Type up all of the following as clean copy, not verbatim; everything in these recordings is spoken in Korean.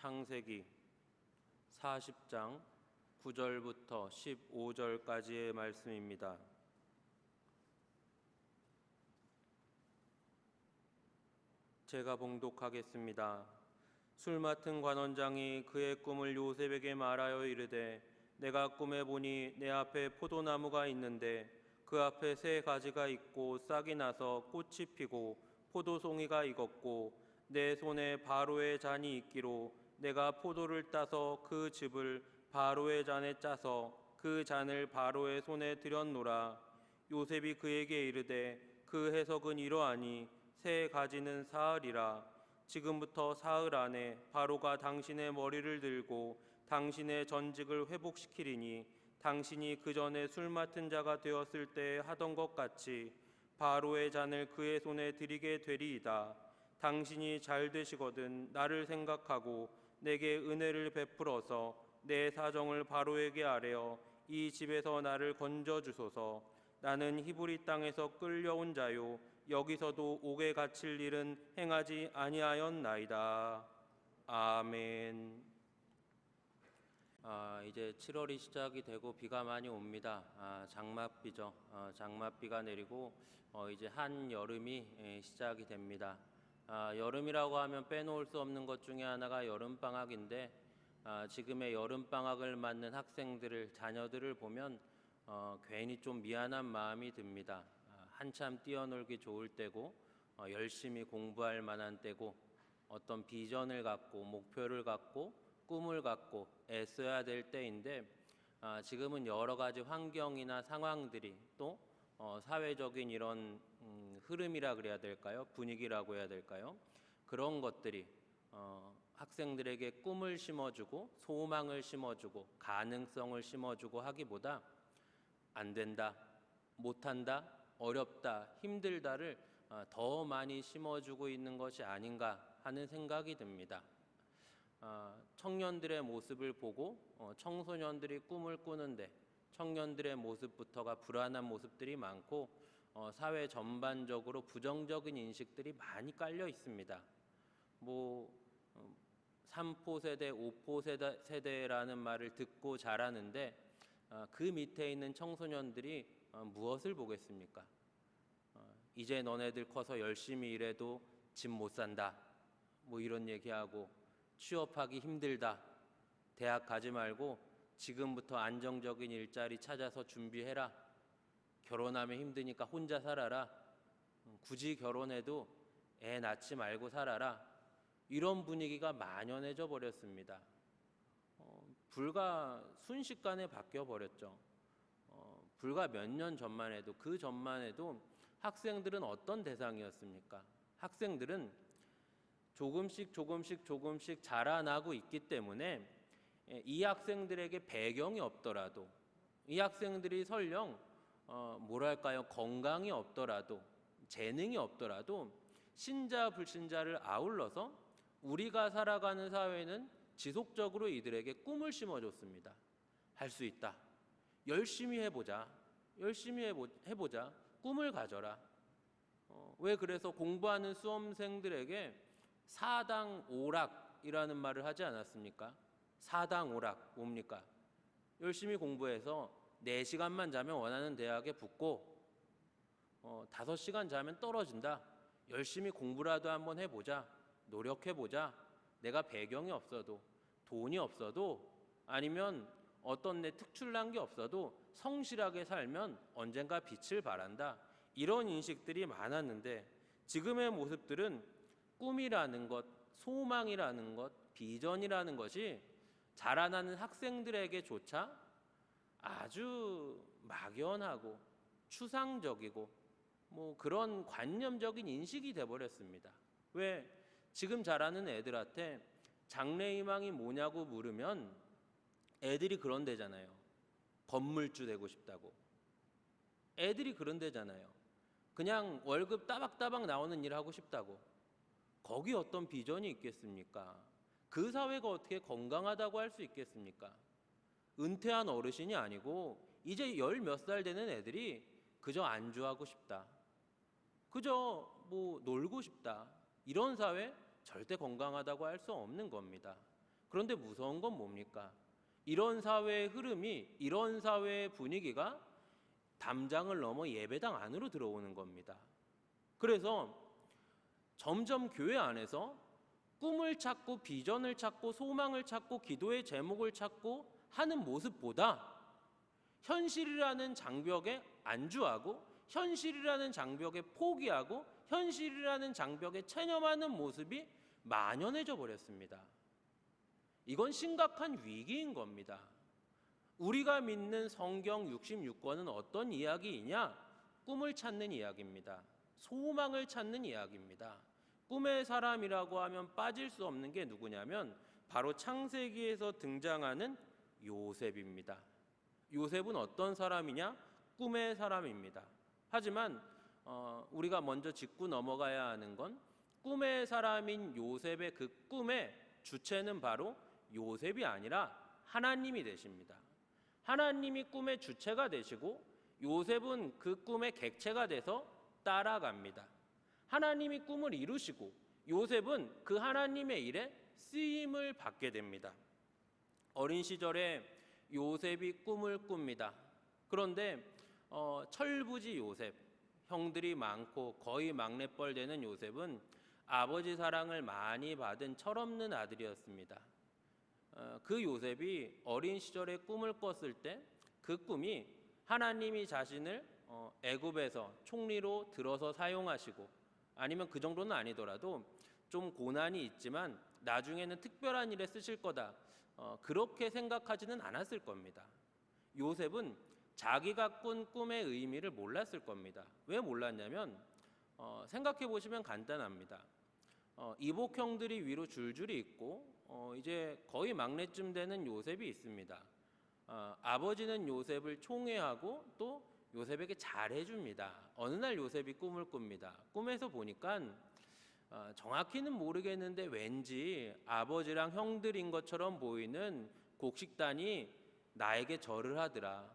창세기 40장 9절부터 15절까지의 말씀입니다. 제가 봉독하겠습니다. 술 맡은 관원장이 그의 꿈을 요셉에게 말하여 이르되, 내가 꿈에 보니 내 앞에 포도나무가 있는데 그 앞에 새 가지가 있고 싹이 나서 꽃이 피고 포도송이가 익었고 내 손에 바로의 잔이 있기로 내가 포도를 따서 그 즙을 바로의 잔에 짜서 그 잔을 바로의 손에 들였노라. 요셉이 그에게 이르되, 그 해석은 이러하니 새 가지는 사흘이라. 지금부터 사흘 안에 바로가 당신의 머리를 들고 당신의 전직을 회복시키리니 당신이 그 전에 술 맡은 자가 되었을 때 하던 것 같이 바로의 잔을 그의 손에 드리게 되리이다. 당신이 잘 되시거든 나를 생각하고 내게 은혜를 베풀어서 내 사정을 바로에게 아뢰어 이 집에서 나를 건져 주소서. 나는 히브리 땅에서 끌려온 자요 여기서도 옥에 갇힐 일은 행하지 아니하였나이다. 아멘. 이제 7월이 시작이 되고 비가 많이 옵니다. 장맛비죠. 장맛비가 내리고 이제 한여름이 시작이 됩니다. 여름이라고 하면 빼놓을 수 없는 것 중에 하나가 여름방학인데, 지금의 여름방학을 맞는 학생들을, 자녀들을 보면 괜히 좀 미안한 마음이 듭니다. 한참 뛰어놀기 좋을 때고 열심히 공부할 만한 때고 어떤 비전을 갖고 목표를 갖고 꿈을 갖고 애써야 될 때인데, 지금은 여러 가지 환경이나 상황들이 또 사회적인 이런 흐름이라 그래야 될까요? 분위기라고 해야 될까요? 그런 것들이 학생들에게 꿈을 심어주고 소망을 심어주고 가능성을 심어주고 하기보다 안 된다, 못한다, 어렵다, 힘들다를 더 많이 심어주고 있는 것이 아닌가 하는 생각이 듭니다. 청년들의 모습을 보고 청소년들이 꿈을 꾸는데 청년들의 모습부터가 불안한 모습들이 많고 사회 전반적으로 부정적인 인식들이 많이 깔려 있습니다. 3포 세대, 5포 세대라는 말을 듣고 자라는데 그 밑에 있는 청소년들이 무엇을 보겠습니까? 이제 너네들 커서 열심히 일해도 집 못 산다, 이런 얘기하고, 취업하기 힘들다, 대학 가지 말고 지금부터 안정적인 일자리 찾아서 준비해라, 결혼하면 힘드니까 혼자 살아라, 굳이 결혼해도 애 낳지 말고 살아라, 이런 분위기가 만연해져 버렸습니다. 불과 순식간에 바뀌어 버렸죠. 불과 몇 년 전만 해도, 그 전만 해도 학생들은 어떤 대상이었습니까? 학생들은 조금씩 자라나고 있기 때문에 이 학생들에게 배경이 없더라도, 이 학생들이 설령 건강이 없더라도, 재능이 없더라도 신자 불신자를 아울러서 우리가 살아가는 사회는 지속적으로 이들에게 꿈을 심어줬습니다. 할 수 있다, 열심히 해보자, 꿈을 가져라. 왜 그래서 공부하는 수험생들에게 사당오락이라는 말을 하지 않았습니까? 사당오락 뭡니까? 열심히 공부해서 4시간만 자면 원하는 대학에 붙고 5시간 자면 떨어진다. 열심히 공부라도 한번 해보자, 노력해보자. 내가 배경이 없어도, 돈이 없어도, 아니면 어떤 내 특출난 게 없어도 성실하게 살면 언젠가 빛을 발한다. 이런 인식들이 많았는데, 지금의 모습들은 꿈이라는 것, 소망이라는 것, 비전이라는 것이 자라나는 학생들에게조차 아주 막연하고 추상적이고 그런 관념적인 인식이 돼버렸습니다. 왜? 지금 자라는 애들한테 장래희망이 뭐냐고 물으면 애들이 그런 데잖아요. 건물주 되고 싶다고. 애들이 그런 데잖아요. 그냥 월급 따박따박 나오는 일 하고 싶다고. 거기 어떤 비전이 있겠습니까? 그 사회가 어떻게 건강하다고 할 수 있겠습니까? 은퇴한 어르신이 아니고 이제 10 몇 살 되는 애들이 그저 안주하고 싶다, 그저 놀고 싶다, 이런 사회 절대 건강하다고 할 수 없는 겁니다. 그런데 무서운 건 뭡니까? 이런 사회의 흐름이, 이런 사회의 분위기가 담장을 넘어 예배당 안으로 들어오는 겁니다. 그래서 점점 교회 안에서 꿈을 찾고 비전을 찾고 소망을 찾고 기도의 제목을 찾고 하는 모습보다 현실이라는 장벽에 안주하고 현실이라는 장벽에 포기하고 현실이라는 장벽에 체념하는 모습이 만연해져 버렸습니다. 이건 심각한 위기인 겁니다. 우리가 믿는 성경 66권은 어떤 이야기이냐? 꿈을 찾는 이야기입니다. 소망을 찾는 이야기입니다. 꿈의 사람이라고 하면 빠질 수 없는 게 누구냐면 바로 창세기에서 등장하는 요셉입니다. 요셉은 어떤 사람이냐? 꿈의 사람입니다. 하지만 우리가 먼저 짚고 넘어가야 하는 건 꿈의 사람인 요셉의 그 꿈의 주체는 바로 요셉이 아니라 하나님이 되십니다. 하나님이 꿈의 주체가 되시고 요셉은 그 꿈의 객체가 돼서 따라갑니다. 하나님이 꿈을 이루시고 요셉은 그 하나님의 일에 쓰임을 받게 됩니다. 어린 시절에 요셉이 꿈을 꿉니다. 그런데 철부지 요셉, 형들이 많고 거의 막내뻘 되는 요셉은 아버지 사랑을 많이 받은 철없는 아들이었습니다. 그 요셉이 어린 시절에 꿈을 꿨을 때 그 꿈이 하나님이 자신을 애굽에서 총리로 들어서 사용하시고 아니면 그 정도는 아니더라도 좀 고난이 있지만 나중에는 특별한 일에 쓰실 거다, 그렇게 생각하지는 않았을 겁니다. 요셉은 자기가 꾼 꿈의 의미를 몰랐을 겁니다. 왜 몰랐냐면 생각해 보시면 간단합니다. 이복 형들이 위로 줄줄이 있고 이제 거의 막내쯤 되는 요셉이 있습니다. 아버지는 요셉을 총애하고 또 요셉에게 잘해줍니다. 어느 날 요셉이 꿈을 꿉니다. 꿈에서 보니까 정확히는 모르겠는데 왠지 아버지랑 형들인 것처럼 보이는 곡식단이 나에게 절을 하더라.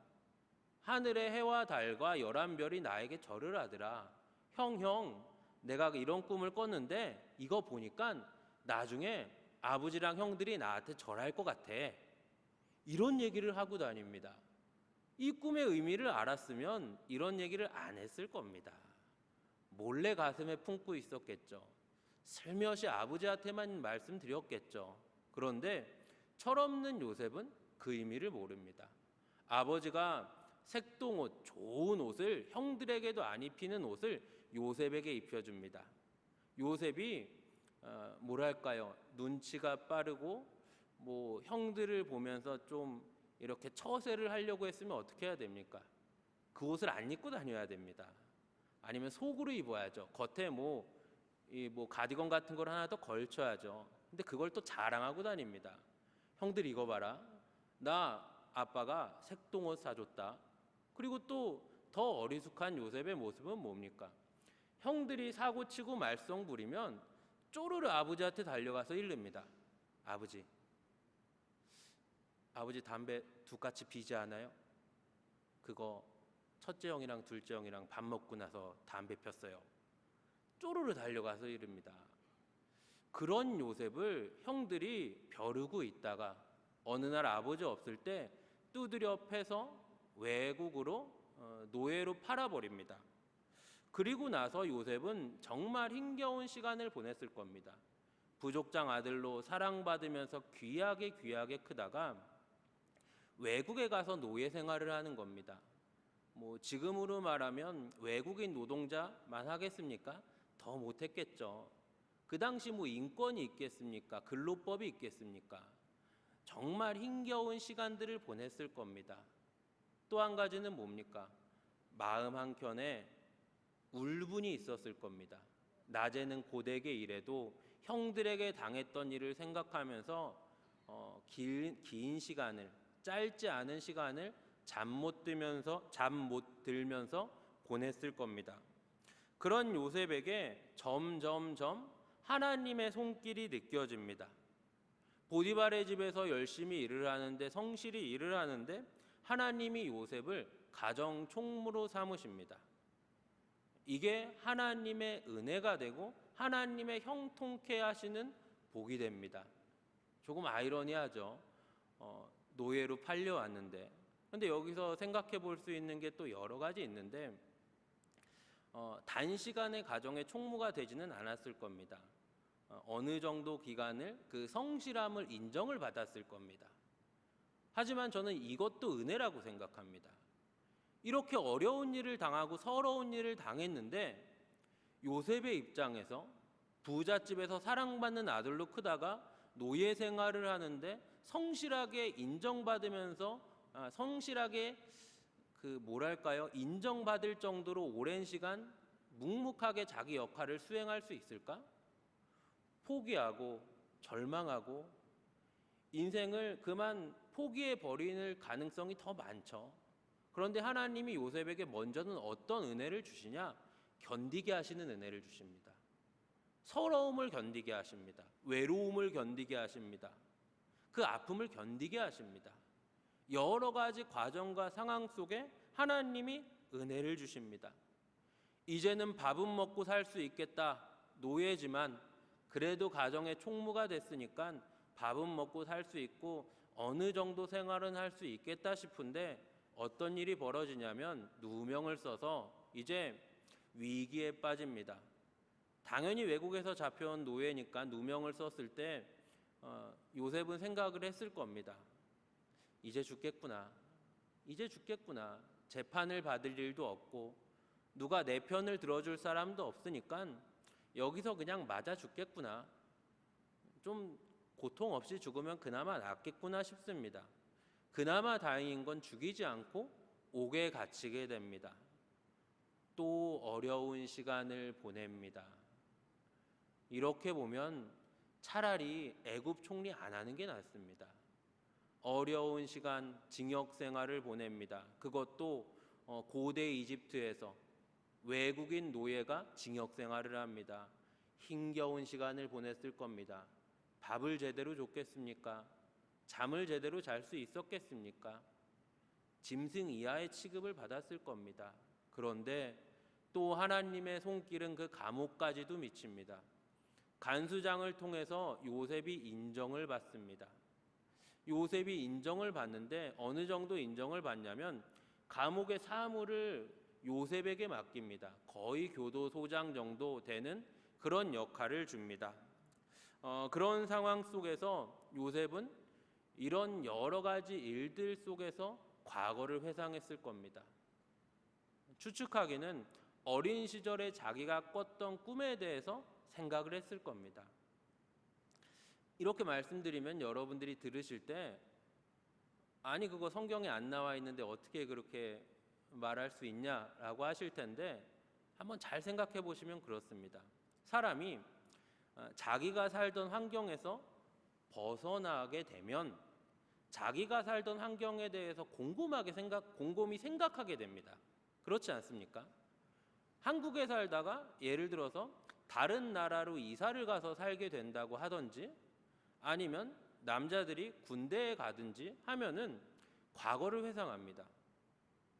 하늘의 해와 달과 11별이 나에게 절을 하더라. 형, 내가 이런 꿈을 꿨는데 이거 보니까 나중에 아버지랑 형들이 나한테 절할 것 같아. 이런 얘기를 하고 다닙니다. 이 꿈의 의미를 알았으면 이런 얘기를 안 했을 겁니다. 몰래 가슴에 품고 있었겠죠. 슬며시 아버지한테만 말씀드렸겠죠. 그런데 철없는 요셉은 그 의미를 모릅니다. 아버지가 색동옷, 좋은 옷을 형들에게도 안 입히는 옷을 요셉에게 입혀줍니다. 요셉이 뭐랄까요, 눈치가 빠르고 형들을 보면서 좀 이렇게 처세를 하려고 했으면 어떻게 해야 됩니까? 그 옷을 안 입고 다녀야 됩니다. 아니면 속으로 입어야죠. 겉에 가디건 같은 걸 하나 더 걸쳐야죠. 근데 그걸 또 자랑하고 다닙니다. 형들 이거 봐라, 나 아빠가 색동옷 사줬다. 그리고 또 더 어리숙한 요셉의 모습은 뭡니까? 형들이 사고치고 말썽 부리면 쪼르르 아버지한테 달려가서 이릅니다. 아버지 담배 두 까치 피지 않아요? 그거 첫째 형이랑 둘째 형이랑 밥 먹고 나서 담배 폈어요. 쪼르르 달려가서 이릅니다. 그런 요셉을 형들이 벼르고 있다가 어느 날 아버지 없을 때 두드려 패서 외국으로 노예로 팔아버립니다. 그리고 나서 요셉은 정말 힘겨운 시간을 보냈을 겁니다. 부족장 아들로 사랑받으면서 귀하게 크다가 외국에 가서 노예 생활을 하는 겁니다. 지금으로 말하면 외국인 노동자만 하겠습니까? 더 못했겠죠. 그 당시 인권이 있겠습니까? 근로법이 있겠습니까? 정말 힘겨운 시간들을 보냈을 겁니다. 또 한 가지는 뭡니까? 마음 한켠에 울분이 있었을 겁니다. 낮에는 고되게 일해도 형들에게 당했던 일을 생각하면서 긴 시간을, 짧지 않은 시간을 잠 못 들면서 보냈을 겁니다. 그런 요셉에게 점점점 하나님의 손길이 느껴집니다. 보디발의 집에서 열심히 일을 하는데, 성실히 일을 하는데 하나님이 요셉을 가정 총무로 삼으십니다. 이게 하나님의 은혜가 되고 하나님의 형통케 하시는 복이 됩니다. 조금 아이러니하죠. 노예로 팔려왔는데. 그런데 여기서 생각해 볼 수 있는 게 또 여러 가지 있는데 단시간에 가정의 총무가 되지는 않았을 겁니다. 어느 정도 기간을 그 성실함을 인정을 받았을 겁니다. 하지만 저는 이것도 은혜라고 생각합니다. 이렇게 어려운 일을 당하고 서러운 일을 당했는데 요셉의 입장에서 부잣집에서 사랑받는 아들로 크다가 노예 생활을 하는데 성실하게 인정받으면서 성실하게 인정받을 정도로 오랜 시간 묵묵하게 자기 역할을 수행할 수 있을까? 포기하고 절망하고 인생을 그만 포기해 버리는 가능성이 더 많죠. 그런데 하나님이 요셉에게 먼저는 어떤 은혜를 주시냐? 견디게 하시는 은혜를 주십니다. 서러움을 견디게 하십니다. 외로움을 견디게 하십니다. 그 아픔을 견디게 하십니다. 여러 가지 과정과 상황 속에 하나님이 은혜를 주십니다. 이제는 밥은 먹고 살 수 있겠다. 노예지만 그래도 가정의 총무가 됐으니까 밥은 먹고 살 수 있고 어느 정도 생활은 할 수 있겠다 싶은데 어떤 일이 벌어지냐면 누명을 써서 이제 위기에 빠집니다. 당연히 외국에서 잡혀온 노예니까 누명을 썼을 때 요셉은 생각을 했을 겁니다. 이제 죽겠구나. 이제 죽겠구나. 재판을 받을 일도 없고 누가 내 편을 들어줄 사람도 없으니까 여기서 그냥 맞아 죽겠구나. 좀 고통 없이 죽으면 그나마 낫겠구나 싶습니다. 그나마 다행인 건 죽이지 않고 옥에 갇히게 됩니다. 또 어려운 시간을 보냅니다. 이렇게 보면 차라리 애굽 총리 안 하는 게 낫습니다. 어려운 시간 징역 생활을 보냅니다. 그것도 고대 이집트에서 외국인 노예가 징역 생활을 합니다. 힘겨운 시간을 보냈을 겁니다. 밥을 제대로 줬겠습니까? 잠을 제대로 잘 수 있었겠습니까? 짐승 이하의 취급을 받았을 겁니다. 그런데 또 하나님의 손길은 그 감옥까지도 미칩니다. 간수장을 통해서 요셉이 인정을 받습니다. 요셉이 인정을 받는데 어느 정도 인정을 받냐면 감옥의 사무를 요셉에게 맡깁니다. 거의 교도소장 정도 되는 그런 역할을 줍니다. 그런 상황 속에서 요셉은 이런 여러 가지 일들 속에서 과거를 회상했을 겁니다. 추측하기는 어린 시절에 자기가 꿨던 꿈에 대해서 생각을 했을 겁니다. 이렇게 말씀드리면 여러분들이 들으실 때 아니 그거 성경에 안 나와 있는데 어떻게 그렇게 말할 수 있냐라고 하실 텐데 한번 잘 생각해 보시면 그렇습니다. 사람이 자기가 살던 환경에서 벗어나게 되면 자기가 살던 환경에 대해서 곰곰이 생각하게 됩니다. 그렇지 않습니까? 한국에 살다가 예를 들어서 다른 나라로 이사를 가서 살게 된다고 하든지 아니면 남자들이 군대에 가든지 하면은 과거를 회상합니다.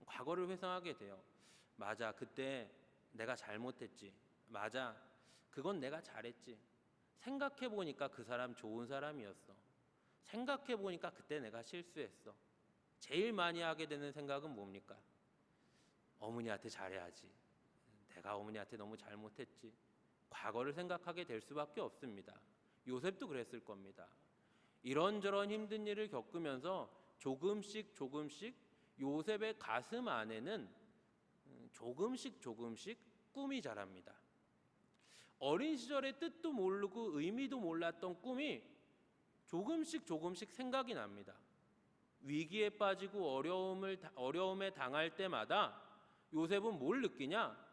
과거를 회상하게 돼요. 맞아, 그때 내가 잘못했지. 맞아, 그건 내가 잘했지. 생각해보니까 그 사람 좋은 사람이었어. 생각해보니까 그때 내가 실수했어. 제일 많이 하게 되는 생각은 뭡니까? 어머니한테 잘해야지. 내가 어머니한테 너무 잘못했지. 과거를 생각하게 될 수밖에 없습니다. 요셉도 그랬을 겁니다. 이런저런 힘든 일을 겪으면서 조금씩 요셉의 가슴 안에는 조금씩 꿈이 자랍니다. 어린 시절에 뜻도 모르고 의미도 몰랐던 꿈이 조금씩 생각이 납니다. 위기에 빠지고 어려움에 당할 때마다 요셉은 뭘 느끼냐?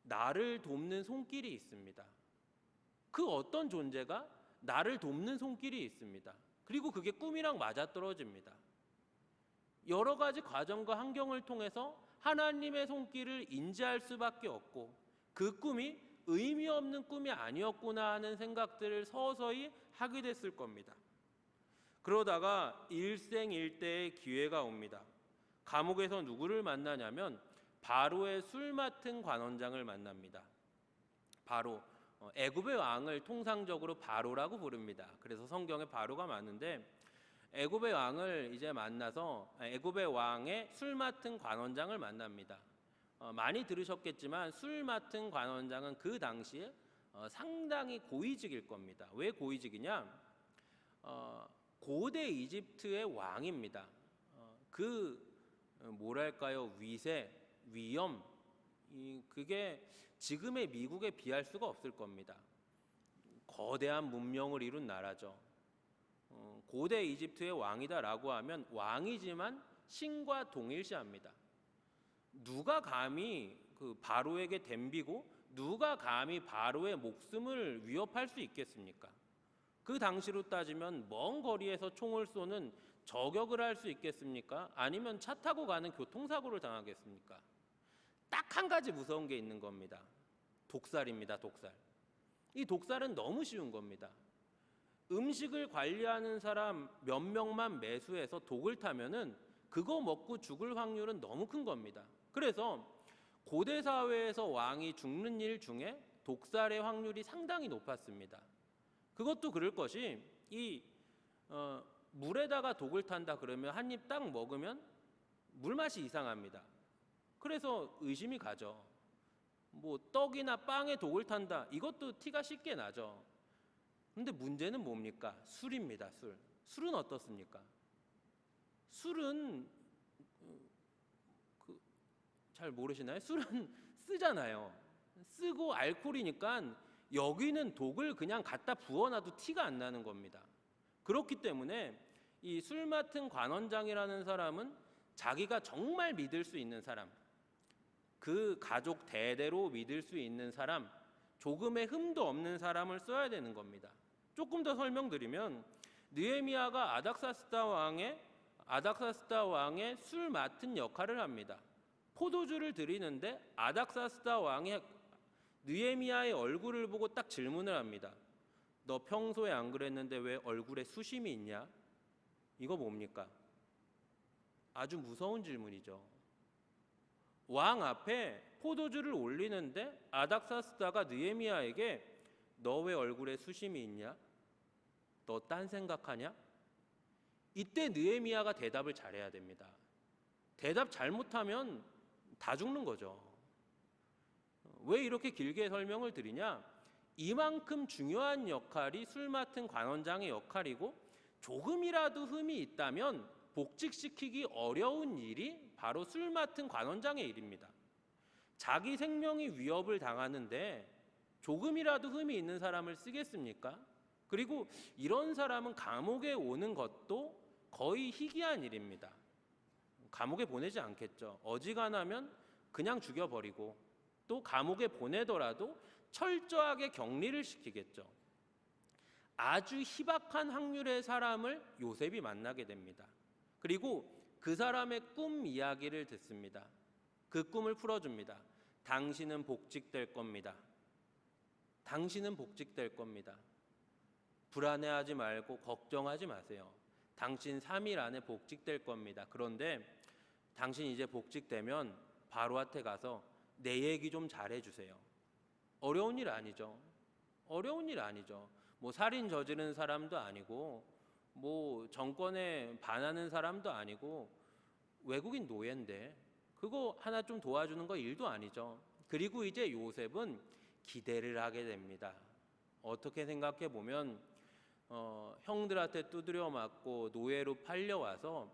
나를 돕는 손길이 있습니다. 그 어떤 존재가 나를 돕는 손길이 있습니다. 그리고 그게 꿈이랑 맞아떨어집니다. 여러 가지 과정과 환경을 통해서 하나님의 손길을 인지할 수밖에 없고 그 꿈이 의미 없는 꿈이 아니었구나 하는 생각들을 서서히 하게 됐을 겁니다. 그러다가 일생일대의 기회가 옵니다. 감옥에서 누구를 만나냐면 바로의 술 맡은 관원장을 만납니다. 바로 애굽의 왕을 통상적으로 바로라고 부릅니다. 그래서 성경에 바로가 많은데 애굽의 왕을 이제 만나서 애굽의 왕의 술 맡은 관원장을 만납니다. 많이 들으셨겠지만 술 맡은 관원장은 그 당시에 상당히 고위직일 겁니다. 왜 고위직이냐? 고대 이집트의 왕입니다. 뭐랄까요, 위세, 위엄, 그게 지금의 미국에 비할 수가 없을 겁니다. 거대한 문명을 이룬 나라죠. 고대 이집트의 왕이다라고 하면 왕이지만 신과 동일시합니다. 누가 감히 그 바로에게 덤비고 누가 감히 바로의 목숨을 위협할 수 있겠습니까? 그 당시로 따지면 먼 거리에서 총을 쏘는 저격을 할 수 있겠습니까? 아니면 차 타고 가는 교통사고를 당하겠습니까? 딱 한 가지 무서운 게 있는 겁니다. 독살입니다. 독살. 이 독살은 너무 쉬운 겁니다. 음식을 관리하는 사람 몇 명만 매수해서 독을 타면은 그거 먹고 죽을 확률은 너무 큰 겁니다. 그래서 고대 사회에서 왕이 죽는 일 중에 독살의 확률이 상당히 높았습니다. 그것도 그럴 것이 물에다가 독을 탄다 그러면 한 입 딱 먹으면 물맛이 이상합니다. 그래서 의심이 가죠. 뭐 떡이나 빵에 독을 탄다, 이것도 티가 쉽게 나죠. 근데 문제는 뭡니까? 술입니다. 술. 술은 어떻습니까? 술은 잘 모르시나요? 술은 쓰잖아요. 쓰고 알코올이니까 여기는 독을 그냥 갖다 부어놔도 티가 안 나는 겁니다. 그렇기 때문에 이 술 맡은 관원장이라는 사람은 자기가 정말 믿을 수 있는 사람, 그 가족 대대로 믿을 수 있는 사람, 조금의 흠도 없는 사람을 써야 되는 겁니다. 조금 더 설명드리면 느헤미야가 아닥사스다 왕의 술 맡은 역할을 합니다. 포도주를 드리는데 아닥사스다 왕이 느헤미야의 얼굴을 보고 딱 질문을 합니다. 너 평소에 안 그랬는데 왜 얼굴에 수심이 있냐? 이거 뭡니까? 아주 무서운 질문이죠. 왕 앞에 포도주를 올리는데 아닥사스다가 느헤미야에게 너 왜 얼굴에 수심이 있냐? 너 딴 생각하냐? 이때 느헤미야가 대답을 잘해야 됩니다. 대답 잘못하면 다 죽는 거죠. 왜 이렇게 길게 설명을 드리냐? 이만큼 중요한 역할이 술 맡은 관원장의 역할이고 조금이라도 흠이 있다면 복직시키기 어려운 일이 바로 술 맡은 관원장의 일입니다. 자기 생명이 위협을 당하는데 조금이라도 흠이 있는 사람을 쓰겠습니까? 그리고 이런 사람은 감옥에 오는 것도 거의 희귀한 일입니다. 감옥에 보내지 않겠죠. 어지간하면 그냥 죽여버리고 또 감옥에 보내더라도 철저하게 격리를 시키겠죠. 아주 희박한 확률의 사람을 요셉이 만나게 됩니다. 그리고 그 사람의 꿈 이야기를 듣습니다. 그 꿈을 풀어줍니다. 당신은 복직될 겁니다. 당신은 복직될 겁니다. 불안해하지 말고 걱정하지 마세요. 당신 3일 안에 복직될 겁니다. 그런데 당신 이제 복직되면 바로한테 가서 내 얘기 좀 잘해주세요. 어려운 일 아니죠. 어려운 일 아니죠. 뭐 살인 저지른 사람도 아니고 뭐 정권에 반하는 사람도 아니고 외국인 노예인데 그거 하나 좀 도와주는 거 일도 아니죠. 그리고 이제 요셉은 기대를 하게 됩니다. 어떻게 생각해 보면 형들한테 두드려 맞고 노예로 팔려와서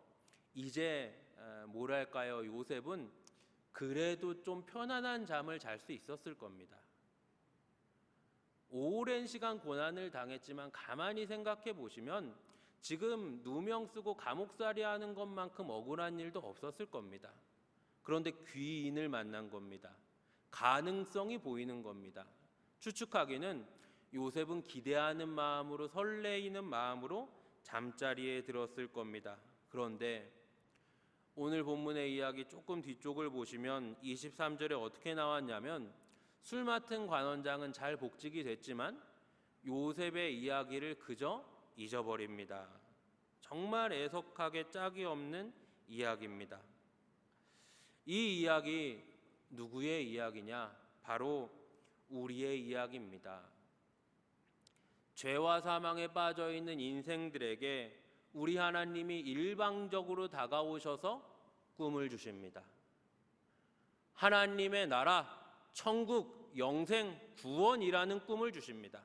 이제 뭐랄까요, 요셉은 그래도 좀 편안한 잠을 잘 수 있었을 겁니다. 오랜 시간 고난을 당했지만 가만히 생각해 보시면 지금 누명 쓰고 감옥살이 하는 것만큼 억울한 일도 없었을 겁니다. 그런데 귀인을 만난 겁니다. 가능성이 보이는 겁니다. 추측하기는 요셉은 기대하는 마음으로, 설레이는 마음으로 잠자리에 들었을 겁니다. 그런데 오늘 본문의 이야기 조금 뒤쪽을 보시면 23절에 어떻게 나왔냐면 술 맡은 관원장은 잘 복직이 됐지만 요셉의 이야기를 그저 잊어버립니다. 정말 애석하게 짝이 없는 이야기입니다. 이 이야기 누구의 이야기냐? 바로 우리의 이야기입니다. 죄와 사망에 빠져 있는 인생들에게 우리 하나님이 일방적으로 다가오셔서 꿈을 주십니다. 하나님의 나라, 천국, 영생, 구원이라는 꿈을 주십니다.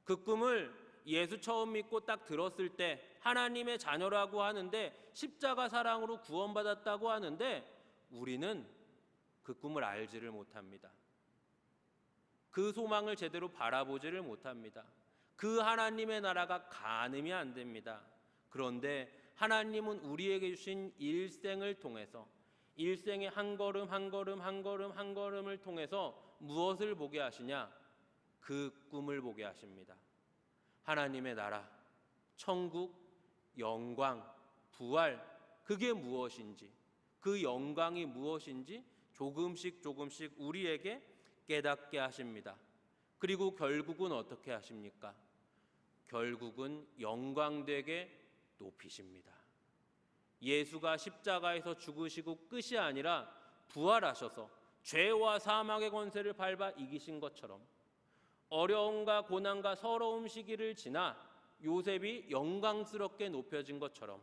그 꿈을 예수 처음 믿고 딱 들었을 때 하나님의 자녀라고 하는데, 십자가 사랑으로 구원받았다고 하는데, 우리는 그 꿈을 알지를 못합니다. 그 소망을 제대로 바라보지를 못합니다. 그 하나님의 나라가 가늠이 안 됩니다. 그런데 하나님은 우리에게 주신 일생을 통해서, 일생의 한 걸음 한 걸음 한 걸음 한 걸음을 통해서 무엇을 보게 하시냐? 그 꿈을 보게 하십니다. 하나님의 나라, 천국, 영광, 부활, 그게 무엇인지, 그 영광이 무엇인지 조금씩 조금씩 우리에게 깨닫게 하십니다. 그리고 결국은 어떻게 하십니까? 결국은 영광되게 높이십니다. 예수가 십자가에서 죽으시고 끝이 아니라 부활하셔서 죄와 사망의 권세를 밟아 이기신 것처럼, 어려움과 고난과 서러움 시기를 지나 요셉이 영광스럽게 높여진 것처럼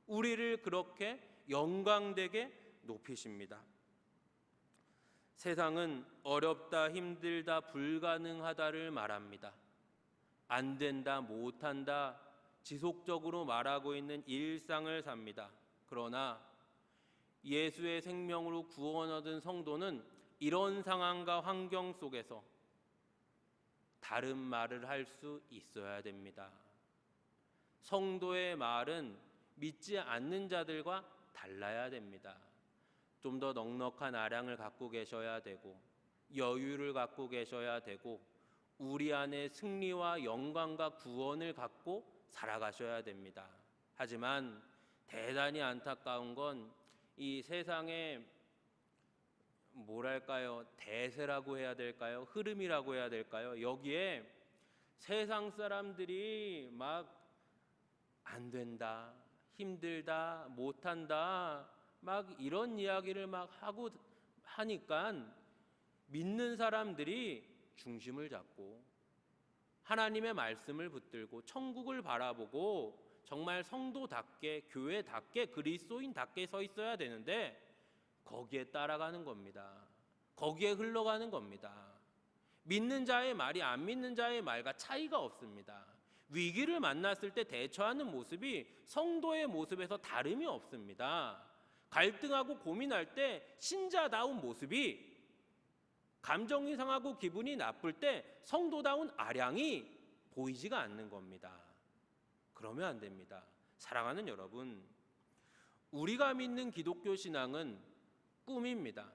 우리를 그렇게 영광되게 높이십니다. 세상은 어렵다, 힘들다, 불가능하다를 말합니다. 안 된다, 못한다, 지속적으로 말하고 있는 일상을 삽니다. 그러나 예수의 생명으로 구원 얻은 성도는 이런 상황과 환경 속에서 다른 말을 할 수 있어야 됩니다. 성도의 말은 믿지 않는 자들과 달라야 됩니다. 좀 더 넉넉한 아량을 갖고 계셔야 되고, 여유를 갖고 계셔야 되고, 우리 안에 승리와 영광과 구원을 갖고 살아가셔야 됩니다. 하지만 대단히 안타까운 건 이 세상의 뭐랄까요, 대세라고 해야 될까요? 흐름이라고 해야 될까요? 여기에 세상 사람들이 막 안 된다, 힘들다, 못한다, 막 이런 이야기를 막 하고 하니까 믿는 사람들이 중심을 잡고 하나님의 말씀을 붙들고 천국을 바라보고 정말 성도답게, 교회답게, 그리스도인답게 서 있어야 되는데 거기에 따라가는 겁니다. 거기에 흘러가는 겁니다. 믿는 자의 말이 안 믿는 자의 말과 차이가 없습니다. 위기를 만났을 때 대처하는 모습이 성도의 모습에서 다름이 없습니다. 갈등하고 고민할 때 신자다운 모습이, 감정이 상하고 기분이 나쁠 때 성도다운 아량이 보이지가 않는 겁니다. 그러면 안 됩니다. 사랑하는 여러분, 우리가 믿는 기독교 신앙은 꿈입니다.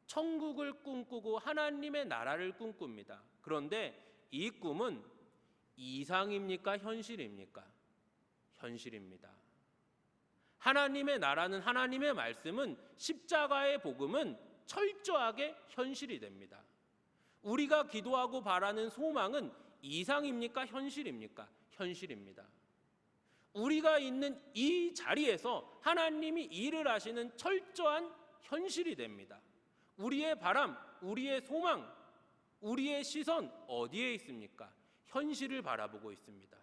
천국을 꿈꾸고 하나님의 나라를 꿈꿉니다. 그런데 이 꿈은 이상입니까? 현실입니까? 현실입니다. 하나님의 나라는, 하나님의 말씀은, 십자가의 복음은 철저하게 현실이 됩니다. 우리가 기도하고 바라는 소망은 이상입니까? 현실입니까? 현실입니다. 우리가 있는 이 자리에서 하나님이 일을 하시는 철저한 현실이 됩니다. 우리의 바람, 우리의 소망, 우리의 시선 어디에 있습니까? 현실을 바라보고 있습니다.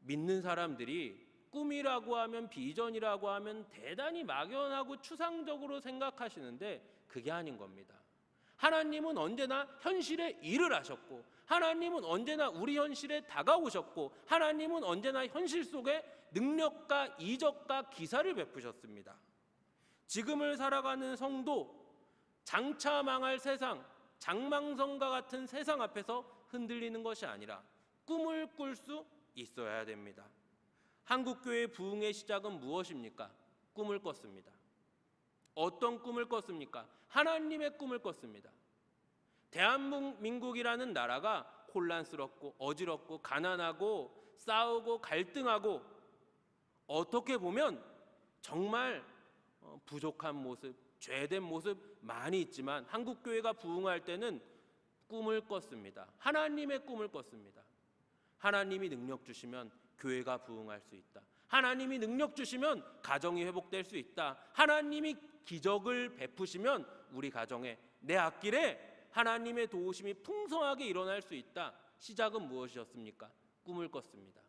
믿는 사람들이 꿈이라고 하면, 비전이라고 하면 대단히 막연하고 추상적으로 생각하시는데 그게 아닌 겁니다. 하나님은 언제나 현실에 일을 하셨고, 하나님은 언제나 우리 현실에 다가오셨고, 하나님은 언제나 현실 속에 능력과 이적과 기사를 베푸셨습니다. 지금을 살아가는 성도, 장차 망할 세상, 장망성과 같은 세상 앞에서 흔들리는 것이 아니라 꿈을 꿀 수 있어야 됩니다. 한국교회 부흥의 시작은 무엇입니까? 꿈을 꿨습니다. 어떤 꿈을 꿨습니까? 하나님의 꿈을 꿨습니다. 대한민국이라는 나라가 혼란스럽고 어지럽고 가난하고 싸우고 갈등하고 어떻게 보면 정말 부족한 모습, 죄된 모습 많이 있지만 한국교회가 부흥할 때는 꿈을 꿨습니다. 하나님의 꿈을 꿨습니다. 하나님이 능력 주시면 교회가 부흥할 수 있다. 하나님이 능력 주시면 가정이 회복될 수 있다. 하나님이 기적을 베푸시면 우리 가정에, 내 앞길에 하나님의 도우심이 풍성하게 일어날 수 있다. 시작은 무엇이었습니까? 꿈을 꿨습니다.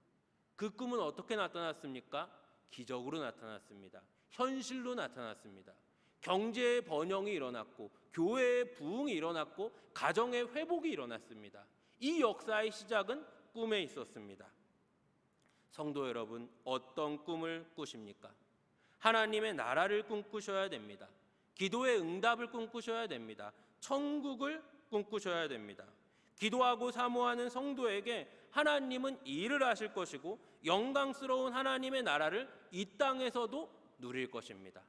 그 꿈은 어떻게 나타났습니까? 기적으로 나타났습니다. 현실로 나타났습니다. 경제의 번영이 일어났고 교회의 부흥이 일어났고 가정의 회복이 일어났습니다. 이 역사의 시작은 꿈에 있었습니다. 성도 여러분, 어떤 꿈을 꾸십니까? 하나님의 나라를 꿈꾸셔야 됩니다. 기도의 응답을 꿈꾸셔야 됩니다. 천국을 꿈꾸셔야 됩니다. 기도하고 사모하는 성도에게 하나님은 일을 하실 것이고 영광스러운 하나님의 나라를 이 땅에서도 누릴 것입니다.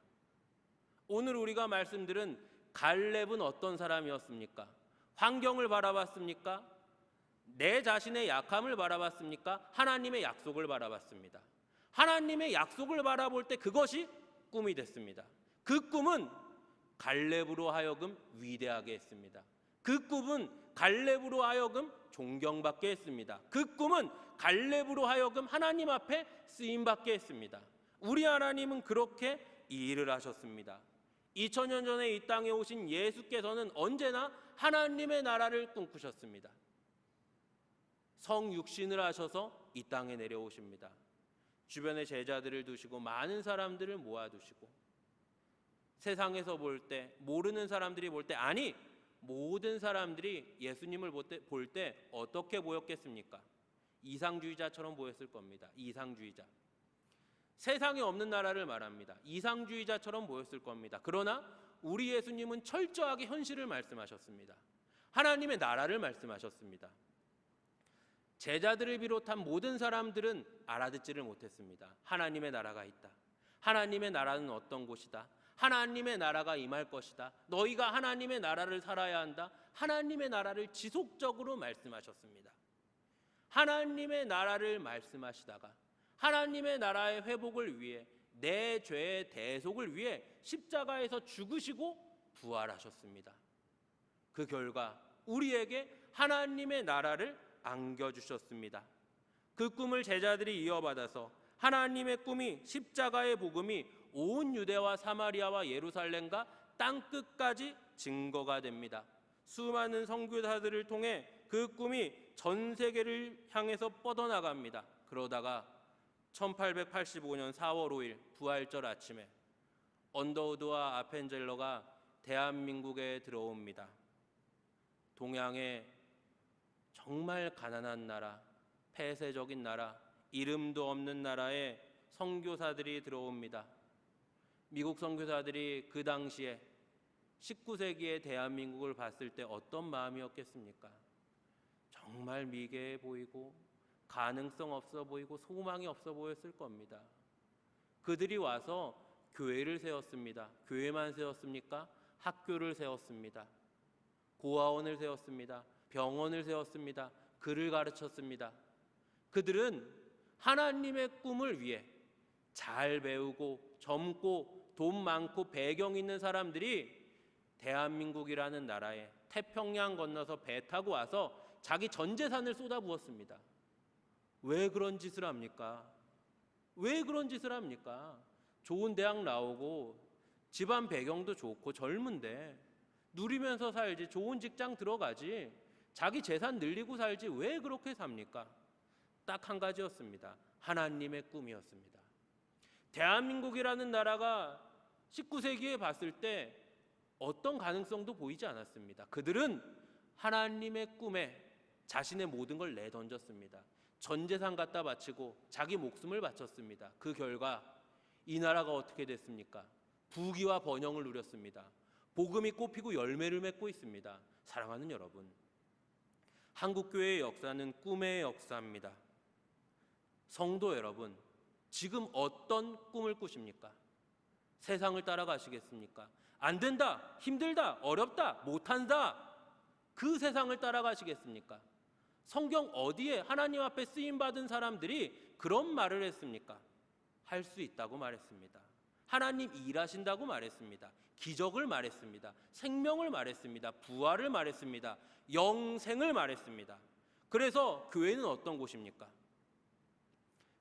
오늘 우리가 말씀드린 갈렙은 어떤 사람이었습니까? 환경을 바라봤습니까? 내 자신의 약함을 바라봤습니까? 하나님의 약속을 바라봤습니다. 하나님의 약속을 바라볼 때 그것이 꿈이 됐습니다. 그 꿈은 갈렙으로 하여금 위대하게 했습니다. 그 꿈은 갈렙으로 하여금 존경받게 했습니다. 그 꿈은 갈렙으로 하여금 하나님 앞에 쓰임받게 했습니다. 우리 하나님은 그렇게 이 일을 하셨습니다. 2000년 전에 이 땅에 오신 예수께서는 언제나 하나님의 나라를 꿈꾸셨습니다. 성육신을 하셔서 이 땅에 내려오십니다. 주변에 제자들을 두시고 많은 사람들을 모아두시고 세상에서 볼 때, 모르는 사람들이 볼 때, 아니 모든 사람들이 예수님을 볼 때 어떻게 보였겠습니까? 이상주의자처럼 보였을 겁니다. 이상주의자. 세상에 없는 나라를 말합니다. 이상주의자처럼 보였을 겁니다. 그러나 우리 예수님은 철저하게 현실을 말씀하셨습니다. 하나님의 나라를 말씀하셨습니다. 제자들을 비롯한 모든 사람들은 알아듣지를 못했습니다. 하나님의 나라가 있다. 하나님의 나라는 어떤 곳이다. 하나님의 나라가 임할 것이다. 너희가 하나님의 나라를 살아야 한다. 하나님의 나라를 지속적으로 말씀하셨습니다. 하나님의 나라를 말씀하시다가 하나님의 나라의 회복을 위해 내 죄의 대속을 위해 십자가에서 죽으시고 부활하셨습니다. 그 결과 우리에게 하나님의 나라를 안겨주셨습니다. 그 꿈을 제자들이 이어받아서 하나님의 꿈이 십자가의 복음이 온 유대와 사마리아와 예루살렘과 땅끝까지 증거가 됩니다. 수많은 선교사들을 통해 그 꿈이 전 세계를 향해서 뻗어나갑니다. 그러다가 1885년 4월 5일 부활절 아침에 언더우드와 아펜젤러가 대한민국에 들어옵니다. 동양의 정말 가난한 나라, 폐쇄적인 나라, 이름도 없는 나라에 선교사들이 들어옵니다. 미국 선교사들이 그 당시에 19세기의 대한민국을 봤을 때 어떤 마음이었겠습니까? 정말 미개해 보이고 가능성 없어 보이고 소망이 없어 보였을 겁니다. 그들이 와서 교회를 세웠습니다. 교회만 세웠습니까? 학교를 세웠습니다. 고아원을 세웠습니다. 병원을 세웠습니다. 글을 가르쳤습니다. 그들은 하나님의 꿈을 위해 잘 배우고 젊고 돈 많고 배경 있는 사람들이 대한민국이라는 나라에 태평양 건너서 배 타고 와서 자기 전 재산을 쏟아부었습니다. 왜 그런 짓을 합니까? 왜 그런 짓을 합니까? 좋은 대학 나오고 집안 배경도 좋고 젊은데 누리면서 살지, 좋은 직장 들어가지, 자기 재산 늘리고 살지 왜 그렇게 삽니까? 딱 한 가지였습니다. 하나님의 꿈이었습니다. 대한민국이라는 나라가 19세기에 봤을 때 어떤 가능성도 보이지 않았습니다. 그들은 하나님의 꿈에 자신의 모든 걸 내던졌습니다. 전 재산 갖다 바치고 자기 목숨을 바쳤습니다. 그 결과 이 나라가 어떻게 됐습니까? 부귀와 번영을 누렸습니다. 복음이 꽃피고 열매를 맺고 있습니다. 사랑하는 여러분, 한국교회의 역사는 꿈의 역사입니다. 성도 여러분, 지금 어떤 꿈을 꾸십니까? 세상을 따라가시겠습니까? 안 된다, 힘들다, 어렵다, 못한다, 그 세상을 따라가시겠습니까? 성경 어디에 하나님 앞에 쓰임받은 사람들이 그런 말을 했습니까? 할 수 있다고 말했습니다. 하나님 일하신다고 말했습니다. 기적을 말했습니다. 생명을 말했습니다. 부활을 말했습니다. 영생을 말했습니다. 그래서 교회는 어떤 곳입니까?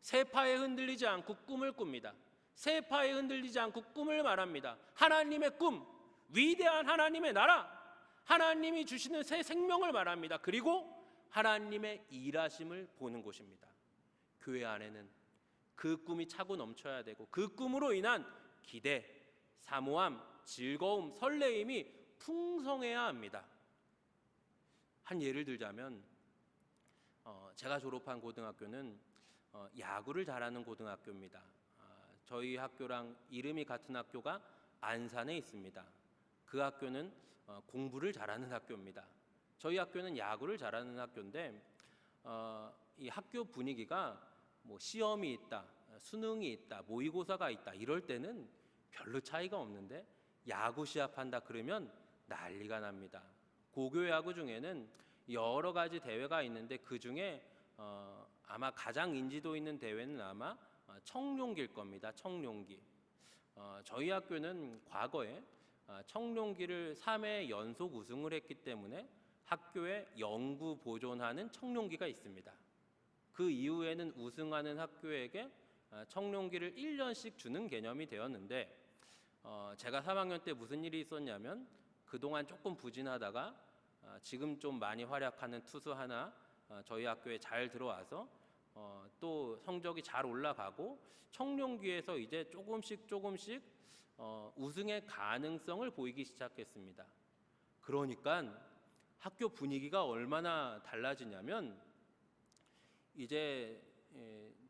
세파에 흔들리지 않고 꿈을 꿉니다. 세파에 흔들리지 않고 꿈을 말합니다. 하나님의 꿈, 위대한 하나님의 나라, 하나님이 주시는 새 생명을 말합니다. 그리고 하나님의 일하심을 보는 곳입니다. 교회 안에는 그 꿈이 차고 넘쳐야 되고 그 꿈으로 인한 기대, 사모함, 즐거움, 설레임이 풍성해야 합니다. 한 예를 들자면 제가 졸업한 고등학교는 야구를 잘하는 고등학교입니다. 저희 학교랑 이름이 같은 학교가 안산에 있습니다. 그 학교는 공부를 잘하는 학교입니다. 저희 학교는 야구를 잘하는 학교인데 이 학교 분위기가 뭐 시험이 있다, 수능이 있다, 모의고사가 있다 이럴 때는 별로 차이가 없는데 야구 시합한다 그러면 난리가 납니다. 고교 야구 중에는 여러 가지 대회가 있는데 그 중에 아마 가장 인지도 있는 대회는 아마 청룡기일 겁니다. 청룡기. 저희 학교는 과거에 청룡기를 3회 연속 우승을 했기 때문에 학교에 영구 보존하는 청룡기가 있습니다. 그 이후에는 우승하는 학교에게 청룡기를 1년씩 주는 개념이 되었는데 제가 3학년 때 무슨 일이 있었냐면 그동안 조금 부진하다가 지금 좀 많이 활약하는 투수 하나 저희 학교에 잘 들어와서 또 성적이 잘 올라가고 청룡기에서 이제 조금씩 우승의 가능성을 보이기 시작했습니다. 그러니까 학교 분위기가 얼마나 달라지냐면 이제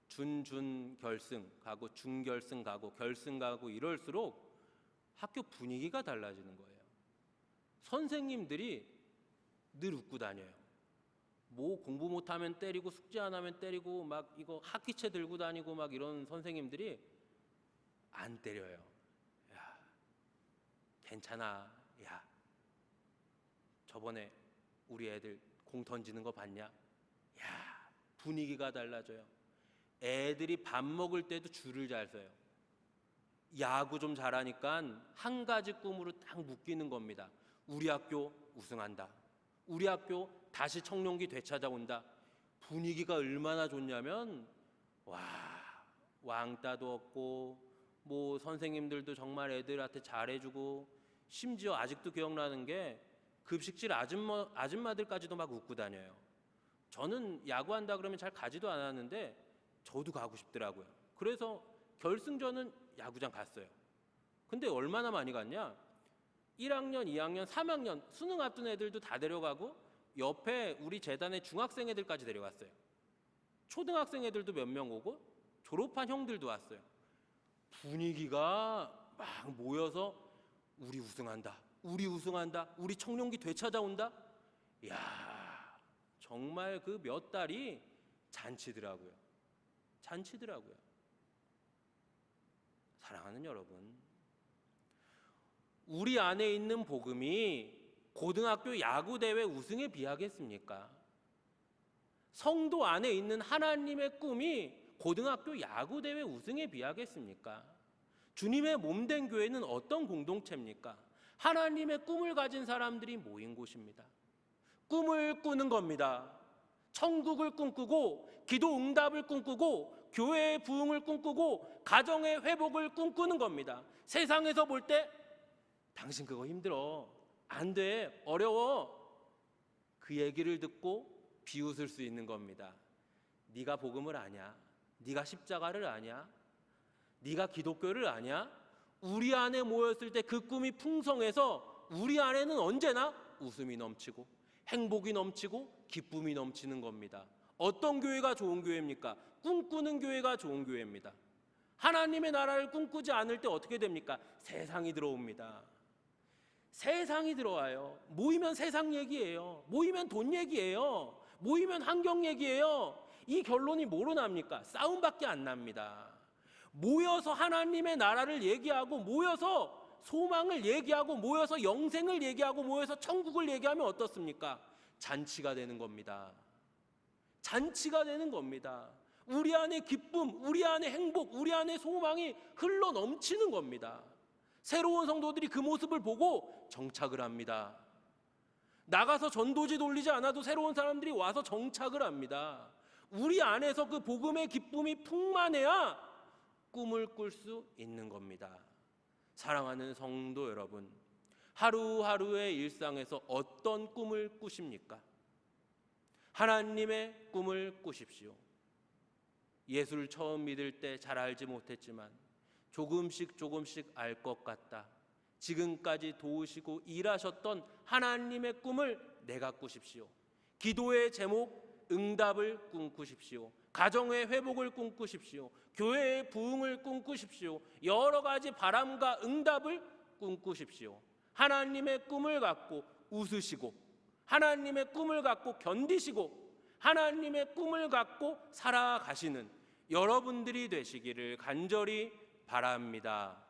준 결승 가고 준결승 가고 결승 가고 이럴수록 학교 분위기가 달라지는 거예요. 선생님들이 늘 웃고 다녀요. 뭐 공부 못하면 때리고 숙제 안 하면 때리고 막 이거 학기채 들고 다니고 막 이런 선생님들이 안 때려요. 야, 괜찮아. 야, 저번에 우리 애들 공 던지는 거 봤냐? 야, 분위기가 달라져요. 애들이 밥 먹을 때도 줄을 잘 서요. 야구 좀 잘하니까 한 가지 꿈으로 딱 묶이는 겁니다. 우리 학교 우승한다. 우리 학교 다시 청룡기 되찾아온다. 분위기가 얼마나 좋냐면 왕따도 없고 뭐 선생님들도 정말 애들한테 잘해주고 심지어 아직도 기억나는 게 급식실 아줌마들까지도 막 웃고 다녀요. 저는 야구한다 그러면 잘 가지도 않았는데 저도 가고 싶더라고요. 그래서 결승전은 야구장 갔어요. 근데 얼마나 많이 갔냐? 1학년, 2학년, 3학년 수능 앞둔 애들도 다 데려가고 옆에 우리 재단의 중학생 애들까지 데려갔어요. 초등학생 애들도 몇 명 오고 졸업한 형들도 왔어요. 분위기가 막 모여서 우리 우승한다. 우리 우승한다. 우리 청룡기 되찾아온다. 이야, 정말 그 몇 달이 잔치더라고요. 잔치더라고요. 사랑하는 여러분, 우리 안에 있는 복음이 고등학교 야구대회 우승에 비하겠습니까? 성도 안에 있는 하나님의 꿈이 고등학교 야구대회 우승에 비하겠습니까? 주님의 몸된 교회는 어떤 공동체입니까? 하나님의 꿈을 가진 사람들이 모인 곳입니다. 꿈을 꾸는 겁니다. 천국을 꿈꾸고 기도 응답을 꿈꾸고 교회의 부흥을 꿈꾸고 가정의 회복을 꿈꾸는 겁니다. 세상에서 볼 때 당신 그거 힘들어, 안 돼, 어려워, 그 얘기를 듣고 비웃을 수 있는 겁니다. 네가 복음을 아냐? 네가 십자가를 아냐? 네가 기독교를 아냐? 우리 안에 모였을 때 그 꿈이 풍성해서 우리 안에는 언제나 웃음이 넘치고 행복이 넘치고 기쁨이 넘치는 겁니다. 어떤 교회가 좋은 교회입니까? 꿈꾸는 교회가 좋은 교회입니다. 하나님의 나라를 꿈꾸지 않을 때 어떻게 됩니까? 세상이 들어옵니다. 세상이 들어와요. 모이면 세상 얘기예요. 모이면 돈 얘기예요. 모이면 환경 얘기예요. 이 결론이 뭐로 납니까? 싸움밖에 안 납니다. 모여서 하나님의 나라를 얘기하고 모여서 소망을 얘기하고 모여서 영생을 얘기하고 모여서 천국을 얘기하면 어떻습니까? 잔치가 되는 겁니다. 잔치가 되는 겁니다. 우리 안에 기쁨, 우리 안에 행복, 우리 안에 소망이 흘러 넘치는 겁니다. 새로운 성도들이 그 모습을 보고 정착을 합니다. 나가서 전도지 돌리지 않아도 새로운 사람들이 와서 정착을 합니다. 우리 안에서 그 복음의 기쁨이 풍만해야 꿈을 꿀 수 있는 겁니다. 사랑하는 성도 여러분, 하루하루의 일상에서 어떤 꿈을 꾸십니까? 하나님의 꿈을 꾸십시오. 예수를 처음 믿을 때 잘 알지 못했지만 조금씩 알 것 같다. 지금까지 도우시고 일하셨던 하나님의 꿈을 내가 꾸십시오. 기도의 제목 응답을 꿈꾸십시오. 가정의 회복을 꿈꾸십시오. 교회의 부흥을 꿈꾸십시오. 여러 가지 바람과 응답을 꿈꾸십시오. 하나님의 꿈을 갖고 웃으시고, 하나님의 꿈을 갖고 견디시고, 하나님의 꿈을 갖고 살아가시는 여러분들이 되시기를 간절히 바랍니다.